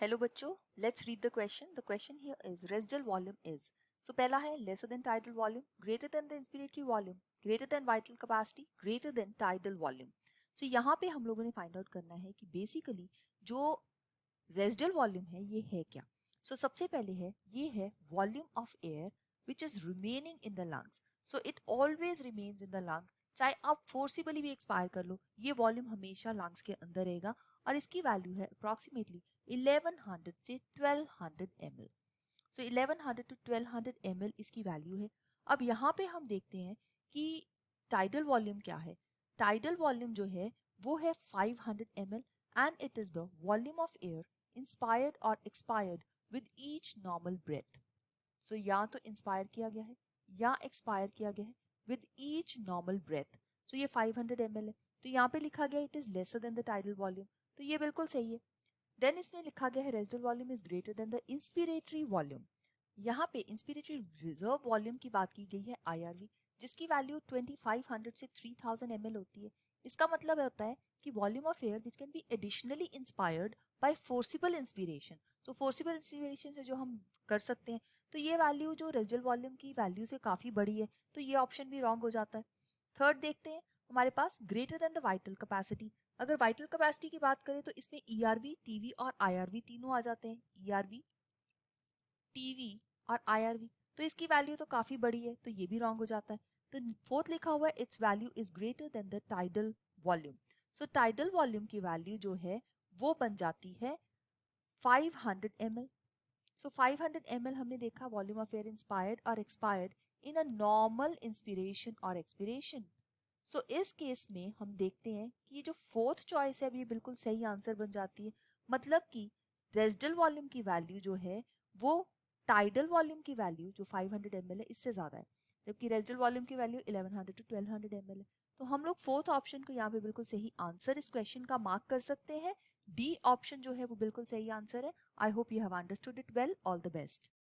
Hello बच्चों, let's read the question. The question here is residual volume is. So पहला है lesser than tidal volume, greater than the inspiratory volume, greater than vital capacity, greater than tidal volume. So यहाँ पे हम लोगों ने find out करना है कि बेसिकली जो रेसिडुअल वॉल्यूम है ये है क्या. सो सबसे पहले है ये है volume of air which is remaining in the lungs. So it always remains in the lung. चाहे आप फोर्सिबली भी एक्सपायर कर लो, ये वॉल्यूम हमेशा लंग्स के अंदर रहेगा और इसकी वैल्यू है अप्रॉक्सीमेटली 1100 से 1200 ml. सो 1100 टू 1200 ml इसकी वैल्यू है. अब यहाँ पे हम देखते हैं कि टाइडल वॉल्यूम क्या है. टाइडल वॉल्यूम जो है वो है 500 ml and it is the volume of air inspired और expired with each normal breath. So या तो इंस्पायर किया गया है या एक्सपायर किया गया है विद ईच नॉर्मल ब्रेथ. सो ये 500 ml है, तो यहाँ पे लिखा गया it is lesser than the tidal volume, तो ये बिल्कुल सही है. देन इसमें लिखा गया है residual volume is greater than the inspiratory volume. यहाँ पे इंस्पिरेटरी रिजर्व वॉल्यूम की बात की गई है आईआरवी, जिसकी वैल्यू 2500 से 3000 ml होती है. इसका मतलब होता है कि volume of air which can be additionally inspired by forcible inspiration. तो फोर्सिबल इंस्पिरेशन से जो हम कर सकते हैं, तो ये वैल्यू जो रेसिडुअल वॉल्यूम की वैल्यू से काफी बड़ी है, तो ये ऑप्शन भी रॉन्ग हो जाता है. थर्ड देखते हैं हमारे पास greater than the vital capacity. अगर वाइटल कैपेसिटी की बात करें तो इसमें ईआरवी, टीवी और आईआरवी तीनों आ जाते हैं. ईआरवी, टीवी और आईआरवी, तो इसकी वैल्यू तो काफी बड़ी है, तो ये भी रॉन्ग हो जाता है. तो फोर्थ लिखा हुआ है it's value is greater than the tidal volume. So tidal volume की वैल्यू जो है वो बन जाती है 500 ml. सो 500 ml हमने देखा वॉल्यूम ऑफ एयर इंस्पायर्ड और expired in a normal inspiration और एक्सपिरेशन. सो इस केस में हम देखते हैं कि ये जो फोर्थ चॉइस है ये बिल्कुल सही आंसर बन जाती है. मतलब कि रेसिडुअल वॉल्यूम की वैल्यू जो है वो टाइडल वॉल्यूम की वैल्यू जो 500 ml है इससे ज्यादा है, जबकि रेसिडुअल वॉल्यूम की वैल्यू 1100 टू 1200 ml है. तो हम लोग फोर्थ ऑप्शन को यहाँ पे बिल्कुल सही आंसर इस क्वेश्चन का मार्क कर सकते हैं. डी ऑप्शन जो है वो बिल्कुल सही आंसर है. I hope you have understood it well. All the best.